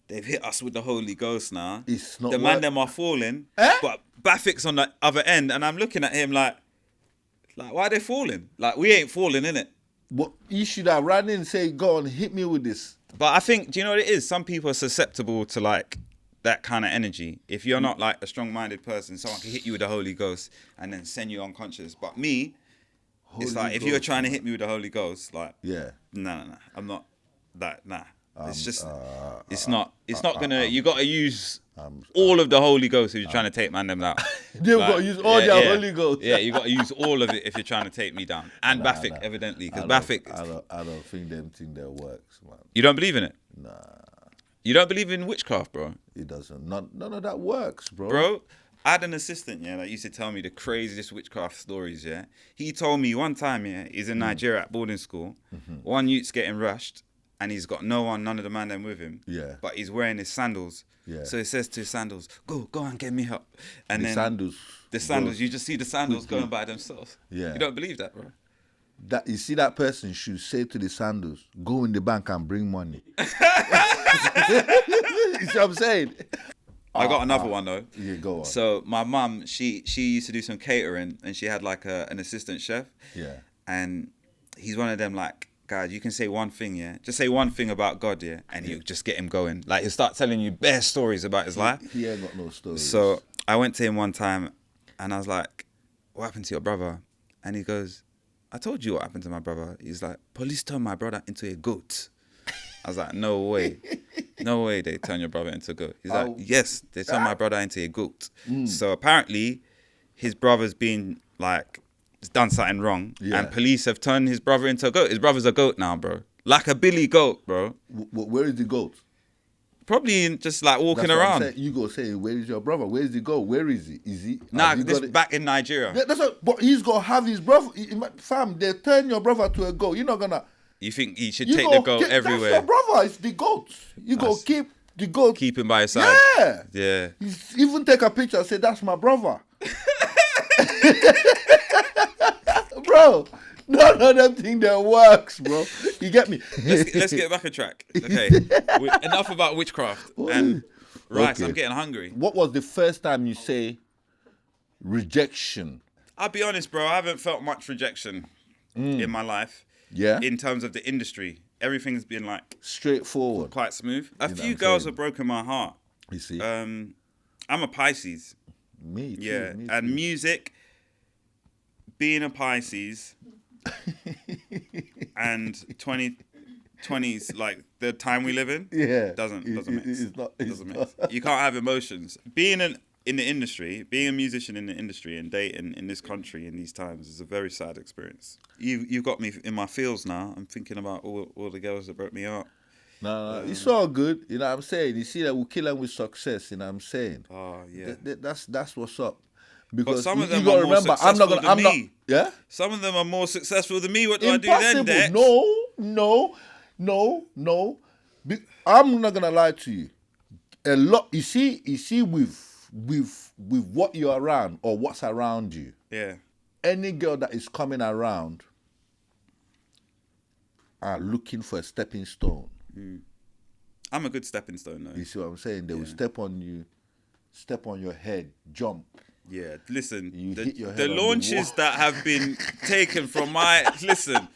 S1: They've hit us with the Holy Ghost now.
S2: It's not
S1: man them are falling, but Bafik's on the other end, and I'm looking at him like why are they falling? Like we ain't falling, innit?
S2: But you should have ran in and say, "Go on, hit me with this."
S1: But I think, do you know what it is? Some people are susceptible to like that kind of energy. If you're not like a strong-minded person, someone can hit you with the Holy Ghost and then send you unconscious. But me. It's like if you're trying to hit me with the Holy Ghost, like no, I'm not that. Nah, it's just it's not gonna. You got to use all of the Holy Ghost if you're trying to take man them out.
S2: You've got to use all the Holy Ghost.
S1: Yeah, you got to use all of it if you're trying to take me down. And Bafik, evidently, because Bafik.
S2: I don't think them thing that works, man.
S1: You don't believe in it?
S2: Nah.
S1: You don't believe in witchcraft, bro?
S2: It doesn't. None of that works, bro.
S1: Bro. I had an assistant, that used to tell me the craziest witchcraft stories, He told me one time, he's in Nigeria at boarding school. One youth's getting rushed, and he's got none of the man them with him.
S2: Yeah.
S1: But he's wearing his sandals. Yeah. So he says to his sandals, go and get me help. And the sandals, you just see the sandals going by themselves. Yeah. You don't believe that, bro?
S2: That you see that person should say to the sandals, go in the bank and bring money. You see what I'm saying?
S1: I got another one though.
S2: Yeah, go on.
S1: So my mum, she used to do some catering, and she had like an assistant chef. Yeah. And he's one of them like, guys, you can say one thing, just say one thing about God, and you just get him going. Like he'll start telling you bare stories about his life.
S2: He ain't got no stories.
S1: So I went to him one time, and I was like, "What happened to your brother?" And he goes, "I told you what happened to my brother." He's like, "Police turned my brother into a goat." I was like, no way they turn your brother into a goat. He's like, yes, they turned my brother into a goat. So apparently his brother's been like, done something wrong, and police have turned his brother into a goat. His brother's a goat now, bro. Like a billy goat, bro.
S2: Where is the goat?
S1: Probably just like walking
S2: That's what I'm
S1: around.
S2: saying. You go say, where is your brother? Where is he go? Where is he? Is he?
S1: Nah,
S2: has he
S1: this
S2: got it?
S1: back in Nigeria.
S2: That's what, but he's gonna have his brother. Fam, they turn your brother to a goat. You're not gonna.
S1: You think he should
S2: You
S1: take
S2: go
S1: the goat
S2: That's
S1: everywhere?
S2: your brother. It's the goat. You go keep the goat.
S1: Keep him by your side.
S2: Yeah.
S1: Yeah.
S2: Even take a picture and say, that's my brother. Bro, none of them thing that works, bro. You get me?
S1: Let's get back on track. Okay. Enough about witchcraft and rice.
S2: Okay.
S1: I'm getting hungry.
S2: What was the first time you say rejection?
S1: I'll be honest, bro. I haven't felt much rejection in my life.
S2: Yeah?
S1: In terms of the industry, everything's been like
S2: Straightforward.
S1: quite smooth. A
S2: know
S1: few
S2: what I'm
S1: girls
S2: saying?
S1: have broken my heart.
S2: You see?
S1: I'm a Pisces.
S2: Me too.
S1: Yeah,
S2: me
S1: and
S2: too.
S1: music, being a Pisces, and 2020s, like the time we live in,
S2: Yeah.
S1: doesn't mix.
S2: It's not. It's
S1: Doesn't
S2: not.
S1: mix. You can't have emotions. Being in the industry, being a musician in the industry and dating in this country in these times is a very sad experience. You've got me in my feels now. I'm thinking about all the girls that broke me up.
S2: No, it's all good. You know what I'm saying? You see that we kill them with success. You know what I'm saying?
S1: Oh yeah.
S2: That's what's up. Because
S1: some of
S2: you
S1: them
S2: gotta
S1: are more
S2: remember, I'm not
S1: successful
S2: gonna. I'm
S1: than
S2: not.
S1: me.
S2: Yeah.
S1: Some of them are more successful than me. What do
S2: Impossible.
S1: I do then, Dex?
S2: No. I'm not gonna lie to you. A lot. You see, with what you're around or what's around you.
S1: Yeah.
S2: Any girl that is coming around are looking for a stepping stone.
S1: I'm a good stepping stone, though.
S2: You see what I'm saying? They will step on you, step on your head, jump.
S1: Yeah, listen,
S2: You hit your
S1: the
S2: head on the
S1: launches
S2: wall.
S1: that have been taken from my... Listen,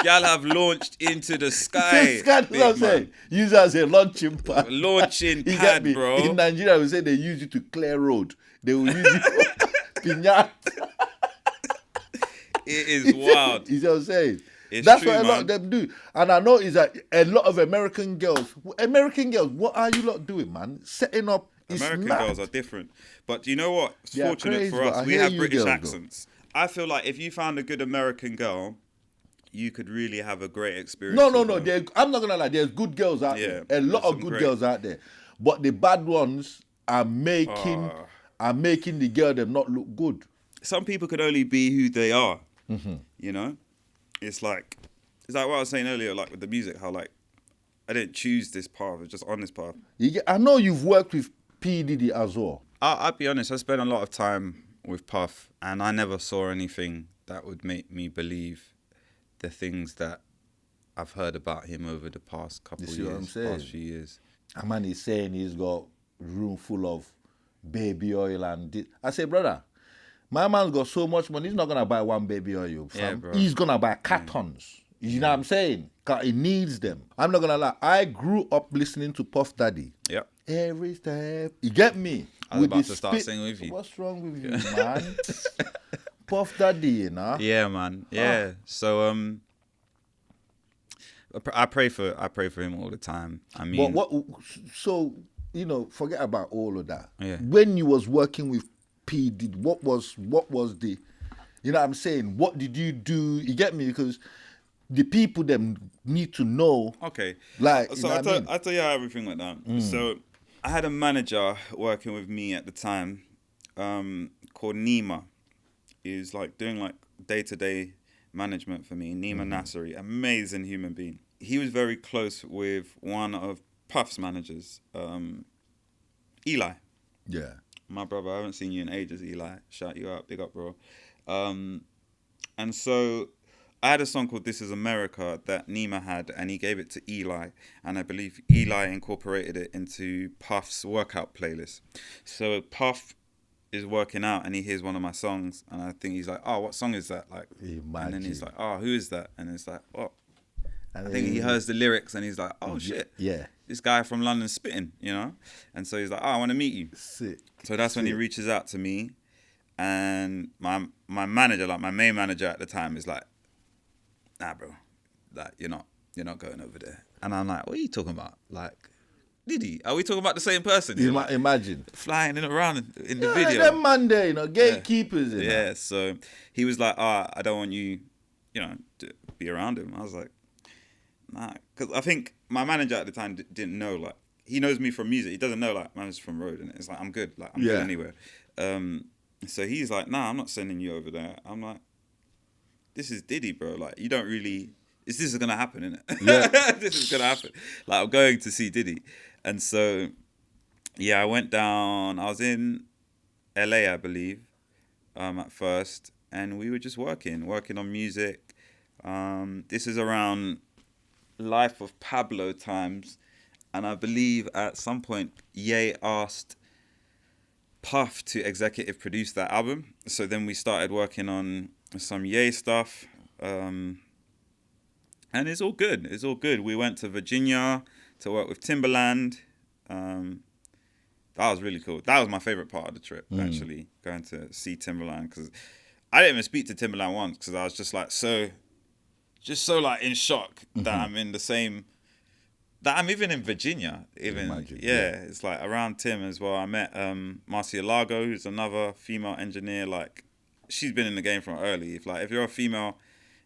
S1: gal have launched into the sky.
S2: That's
S1: big
S2: what I'm
S1: man.
S2: saying. Use it as a launching pad.
S1: Launching
S2: You get
S1: pad,
S2: me?
S1: bro.
S2: In Nigeria, we say they use it to clear road. They will use it for piñata.
S1: It is wild.
S2: You see what I'm saying?
S1: It's
S2: That's
S1: true,
S2: what a lot
S1: man.
S2: of them do. And I know is that a lot of American girls, what are you lot doing, man? Setting up. It's
S1: American
S2: mad.
S1: girls are different. But you know what? It's
S2: They are
S1: fortunate
S2: crazy,
S1: for
S2: but
S1: us.
S2: I
S1: We
S2: hear
S1: have
S2: you
S1: British
S2: girls, though.
S1: accents. I feel like if you found a good American girl, you could really have a great experience.
S2: No.
S1: with her.
S2: I'm not gonna lie. There's good girls out
S1: Yeah,
S2: there. A lot
S1: there's
S2: of
S1: some
S2: good
S1: great-
S2: girls out there, but the bad ones are making the girl them not look good.
S1: Some people could only be who they are. You know, it's like what I was saying earlier, like with the music, how like I didn't choose this path; I was just on this path.
S2: I know you've worked with P Diddy as well.
S1: I'll be honest. I spent a lot of time with Puff, and I never saw anything that would make me believe the things that I've heard about him over the past couple
S2: You see
S1: years,
S2: what I'm saying?
S1: past few years.
S2: A man is saying he's got room full of baby oil and this. I say, brother, my man's got so much money. He's not gonna buy one baby oil, fam.
S1: Yeah, bro.
S2: He's gonna buy cartons. You know what I'm saying? 'Cause he needs them. I'm not gonna lie. I grew up listening to Puff Daddy.
S1: Yep.
S2: Every step. You get me?
S1: I was about
S2: the
S1: to start singing with you.
S2: What's wrong with you, man? Puff Daddy, you know?
S1: Yeah, man. Yeah. So I pray for him all the time. I mean,
S2: But so, forget about all of that.
S1: Yeah.
S2: When you was working with P Diddy, what was the, you know what I'm saying? What did you do? You get me? Because the people them need to know.
S1: okay.
S2: Like, you
S1: So
S2: know what I mean?
S1: I'll tell you how everything went down. So I had a manager working with me at the time called Nima. He was like doing like day-to-day management for me. Nima Nasseri, amazing human being. He was very close with one of Puff's managers, Ighile.
S2: Yeah.
S1: My brother, I haven't seen you in ages, Ighile. Shout you out, big up, bro. And so I had a song called This Is America that Nima had, and he gave it to Ighile. And I believe Ighile incorporated it into Puff's workout playlist. So Puff is working out and he hears one of my songs, and I think he's like, oh, what song is that? Like, and then he's like, oh, who is that? And it's like, oh. I think he hears the lyrics and he's like, oh, shit.
S2: Yeah.
S1: This guy from London spitting, you know? And so he's like, oh, I want to meet you.
S2: Sick.
S1: So that's when he reaches out to me, and my manager, like my main manager at the time, is like, nah, bro, like you're not going over there. And I'm like, what are you talking about? Like, Diddy, are we talking about the same person?
S2: You
S1: Like,
S2: imagine.
S1: flying in around in the
S2: Yeah,
S1: video.
S2: them man there, gatekeepers. You know?
S1: Yeah, so he was like, I don't want you, to be around him. I was like, nah, because I think my manager at the time didn't know, like, he knows me from music. He doesn't know like man's from road, and it's like I'm good. Like I'm good anywhere. So he's like, nah, I'm not sending you over there. I'm like, this is Diddy, bro. Like you don't really. This is gonna happen, innit? Yeah. This is gonna happen. Like I'm going to see Diddy, and so yeah, I went down. I was in LA, I believe, at first, and we were just working on music. This is around Life of Pablo times, and I believe at some point Ye asked Puff to executive produce that album. So then we started working on some Ye stuff, and it's all good. It's all good. We went to Virginia to work with Timbaland. That was really cool. That was my favorite part of the trip, actually, going to see Timbaland, because I didn't even speak to Timbaland once because I was just like so like in shock that I'm in the same, that I'm even in Virginia. Even it's like around Tim as well. I met Marcia Lago, who's another female engineer. Like she's been in the game from early. If you're a female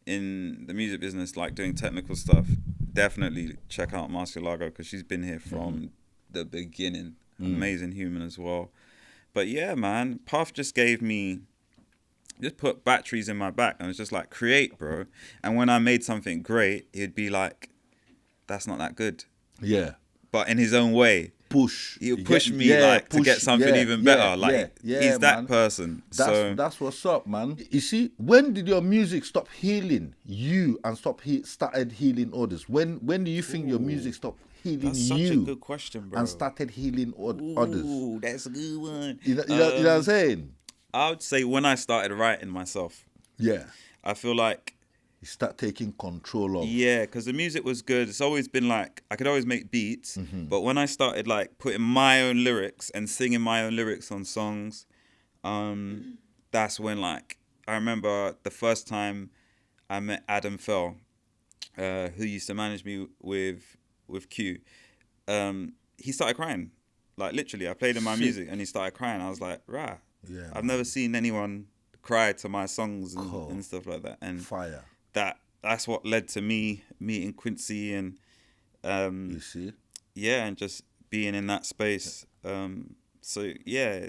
S1: in the music business, like doing technical stuff, definitely check out Marcia Lago because she's been here from the beginning. Amazing human as well. But yeah, man, Puff just put batteries in my back and was just like, create, bro. And when I made something great, he'd be like, that's not that good.
S2: Yeah.
S1: But in his own way.
S2: He'll
S1: push me to get something even better. He's that person.
S2: That's what's up, man. You see, when did your music stop healing you and started healing others? When do you think your music stopped healing
S1: that's such
S2: you?
S1: A good question, bro.
S2: And started healing others.
S1: Ooh, that's a good one.
S2: You know what I'm saying?
S1: I would say when I started writing myself.
S2: Yeah.
S1: I feel like
S2: you start taking control of.
S1: Yeah, because the music was good. It's always been like, I could always make beats, but when I started like putting my own lyrics and singing my own lyrics on songs, that's when like, I remember the first time I met Adam Fell, who used to manage me with Q. He started crying. Like literally, I played him my music and he started crying. I was like, rah.
S2: Yeah,
S1: I've never seen anyone cry to my songs and stuff like that. And
S2: fire.
S1: That's what led to me meeting Quincy and
S2: you see,
S1: and just being in that space. So yeah,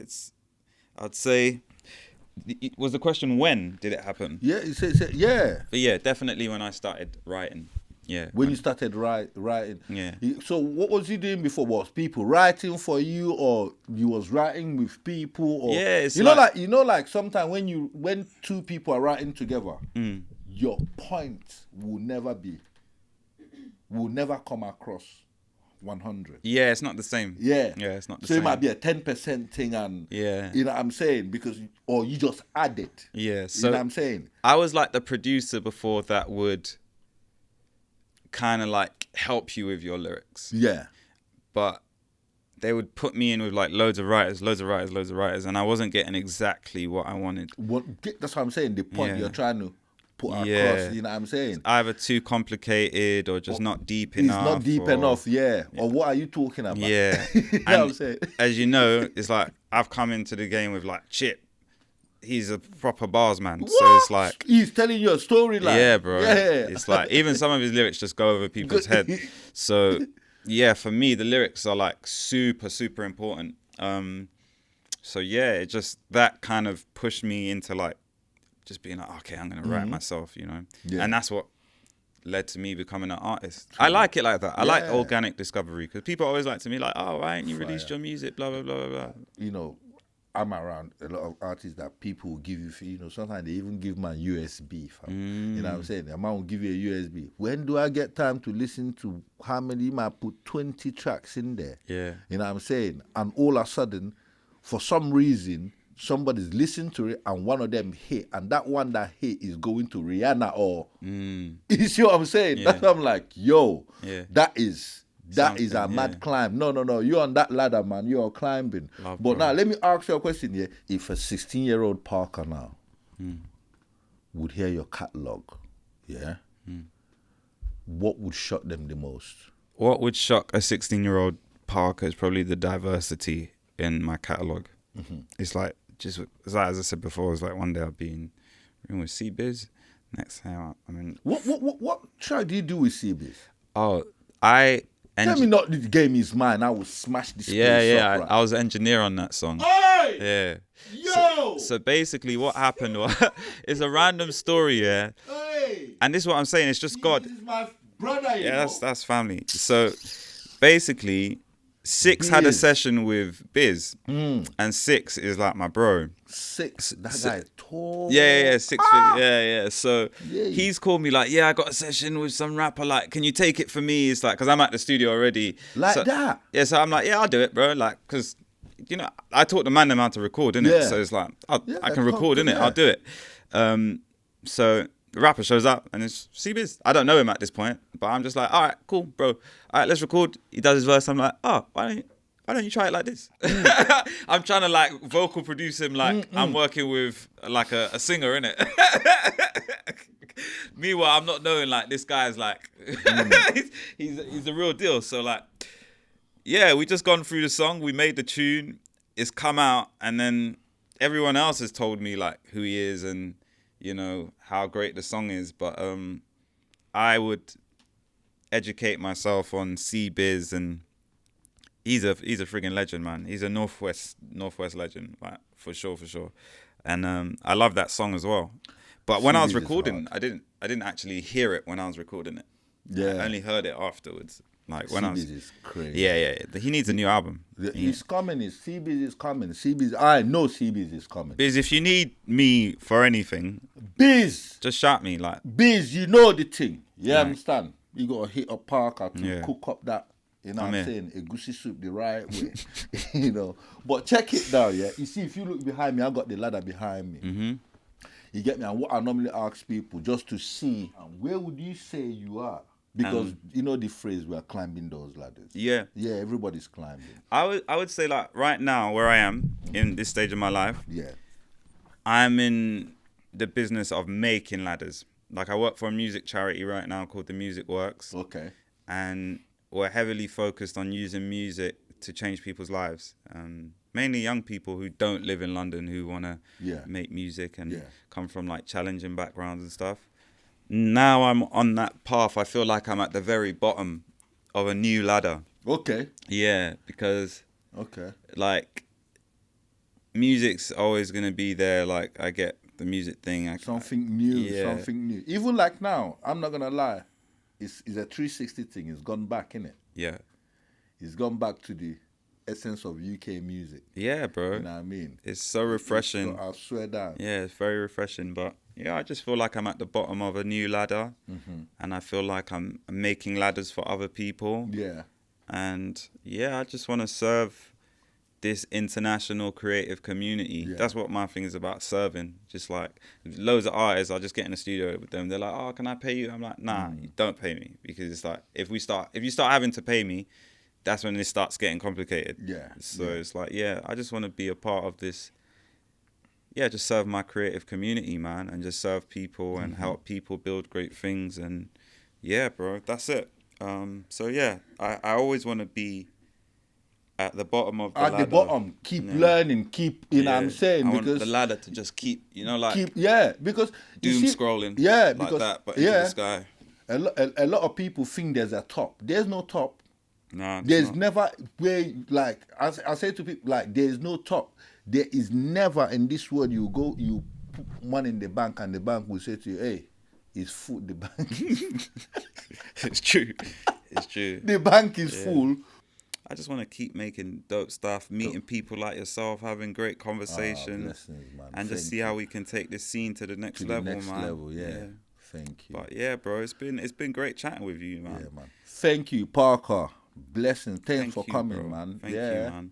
S1: I'd say, was the question when did it happen?
S2: Yeah, you say yeah.
S1: But yeah, definitely when I started writing. Yeah.
S2: When you started writing.
S1: Yeah.
S2: So what was you doing before? Was people writing for you, or you was writing with people? Or,
S1: yeah, it's
S2: like sometimes when two people are writing together, your point will never come across 100.
S1: Yeah, it's not the same.
S2: Yeah.
S1: Yeah, it's not the
S2: same. So it might be a 10% thing, and you know what I'm saying, or you just add it.
S1: Yeah. So
S2: you know what I'm saying?
S1: I was like the producer before that would kind of like help you with your lyrics.
S2: Yeah.
S1: But they would put me in with like loads of writers, and I wasn't getting exactly what I wanted.
S2: That's what I'm saying. The point you're trying to put across, you know what I'm saying?
S1: It's either too complicated or just not deep enough.
S2: It's not deep enough, Or what are you talking about?
S1: Yeah.
S2: You know what I'm saying?
S1: As you know, it's like I've come into the game with like Chip. He's a proper bars man.
S2: What?
S1: So it's like
S2: he's telling you a storyline.
S1: Yeah, bro.
S2: Yeah.
S1: It's like even some of his lyrics just go over people's head. So yeah, for me the lyrics are like super, super important. So yeah, it just that kind of pushed me into like just being like, okay, I'm gonna write myself, you know. Yeah. And that's what led to me becoming an artist. True. I like it like that. I like organic discovery because people always like to me like, oh, why ain't you released your music? Blah blah blah blah blah.
S2: You know, I'm around a lot of artists that people will give you, you know, sometimes they even give man USB. You know what I'm saying? A man will give you a USB. When do I get time to listen to how many? You might put 20 tracks in there. Yeah. You know what I'm saying? And all of a sudden, for some reason, somebody's listening to it and one of them hit, and that one that hit is going to Rihanna or... You see what I'm saying? Yeah. That's why I'm like, yo, that is a mad climb. No, you're on that ladder, man. You're climbing. But now, let me ask you a question here. If a 16-year-old Parker now would hear your catalog, what would shock them the most? What would shock a 16-year-old Parker is probably the diversity in my catalog. It's like, as I said before, it's like one day I'll be in room with C-Biz. Next time, I mean... What track do you do with C-Biz? Oh, I Tell me not the game is mine. I will smash this
S1: Yeah,
S2: place
S1: yeah.
S2: up, right?
S1: I was engineer on that song.
S2: Hey!
S1: Yeah.
S2: Yo!
S1: So basically, what happened was it's a random story, yeah.
S2: Hey!
S1: And this is what I'm saying. It's just God.
S2: This is my brother, you
S1: Yeah,
S2: know.
S1: that's family. So basically, Six had a
S2: Biz.
S1: session with Biz, and Six is like my bro.
S2: Six. That guy is tall.
S1: Yeah, 6 feet. Yeah. So
S2: Yeah.
S1: he's called me like, yeah, I got a session with some rapper. Like, can you take it for me? It's like, cause I'm at the studio already.
S2: Like
S1: So-
S2: that.
S1: Yeah, so I'm like, yeah, I'll do it, bro. Like, cause you know, I taught the man how to record, innit?
S2: Yeah.
S1: So it's like,
S2: Yeah,
S1: I can record, innit?
S2: yeah.
S1: I'll do it. So the rapper shows up and it's C-Biz. I don't know him at this point, but I'm just like, all right, cool, bro. All right, let's record. He does his verse. I'm like, oh, why don't you try it like this? I'm trying to like vocal produce him like I'm working with like a singer, innit? Meanwhile, I'm not knowing like this guy's like, he's a real deal. So like, yeah, we just gone through the song. We made the tune. It's come out, and then everyone else has told me like who he is and you know how great the song is. But I would educate myself on C-Biz, and he's a friggin' legend, man. He's a Northwest legend, like for sure. And I love that song as well. But when I was
S2: C-Biz is
S1: recording,
S2: hard.
S1: I didn't actually hear it when I was recording it.
S2: Yeah.
S1: I only heard it afterwards. Like when I was.
S2: C-Biz is crazy.
S1: Yeah. He needs a new album.
S2: He's coming. C-Biz is coming. C-Biz. I know C-Biz is coming.
S1: Biz, if you need me for anything,
S2: Biz.
S1: just shout me. Like,
S2: Biz, you know the thing. You
S1: Right.
S2: understand? You got to hit a Parker to
S1: Yeah.
S2: cook up that, you know what I'm
S1: here.
S2: saying, a goosey soup the right way. You know. But check it down, yeah? You see, if you look behind me, I got the ladder behind me.
S1: Mm-hmm.
S2: You get me? And what I normally ask people, just to see, where would you say you are? Because you know the phrase, we are climbing those ladders.
S1: Yeah.
S2: Yeah, everybody's climbing.
S1: I would say like right now where I am in this stage of my life,
S2: Yeah.
S1: I'm in the business of making ladders. Like I work for a music charity right now called The Music Works,
S2: Okay.
S1: and we're heavily focused on using music to change people's lives. Mainly young people who don't live in London who want to
S2: Yeah.
S1: make music and
S2: Yeah.
S1: come from like challenging backgrounds and stuff. Now I'm on that path. I feel like I'm at the very bottom of a new ladder.
S2: Okay.
S1: Yeah, because
S2: Okay.
S1: like music's always gonna be there. Like I get the music thing.
S2: Something new,
S1: Yeah.
S2: something new. Even like now, I'm not gonna lie, it's a 360 thing. It's gone back, innit?
S1: Yeah,
S2: It's gone back to the essence of UK music.
S1: yeah, bro.
S2: You know what I mean?
S1: It's so refreshing.
S2: I swear down.
S1: Yeah, it's very refreshing. But yeah, I just feel like I'm at the bottom of a new ladder, and I feel like I'm making ladders for other people.
S2: Yeah.
S1: And yeah, I just want to serve this international creative community.
S2: Yeah.
S1: That's what my thing is about, serving. Just like loads of artists, I just get in the studio with them. They're like, "Oh, can I pay you?" I'm like, "Nah, you don't pay me," because it's like if you start having to pay me, that's when it starts getting complicated.
S2: Yeah.
S1: So it's like, yeah, I just want to be a part of this. Yeah, just serve my creative community, man, and just serve people and help people build great things. And yeah, bro, that's it. So yeah, I always want to be at the bottom of the ladder.
S2: At the bottom, keep learning, keep, you know what I'm saying?
S1: I want
S2: Because
S1: the ladder to just keep, you know, like
S2: because you
S1: doom
S2: see-
S1: scrolling.
S2: Yeah,
S1: like
S2: because
S1: that, but into the sky.
S2: a lot of people think there's a top. There's no top.
S1: No, it's
S2: There's
S1: not.
S2: never where like I say to people like there's no top. There is never in this world you go you put money in the bank and the bank will say to you, hey, it's full. The bank
S1: It's true. It's true.
S2: the bank is full.
S1: I just want to keep making dope stuff, meeting people like yourself, having great conversations,
S2: blessings, man.
S1: and just
S2: Thank
S1: see how we can take this scene to the next
S2: to
S1: level,
S2: the next
S1: man.
S2: level, yeah. Thank you.
S1: But yeah, bro, it's been great chatting with you, man.
S2: Yeah, man. Thank you, Parker. Blessings. Thanks
S1: Thank
S2: for
S1: you,
S2: coming,
S1: bro.
S2: man.
S1: Thank
S2: yeah.
S1: you, man.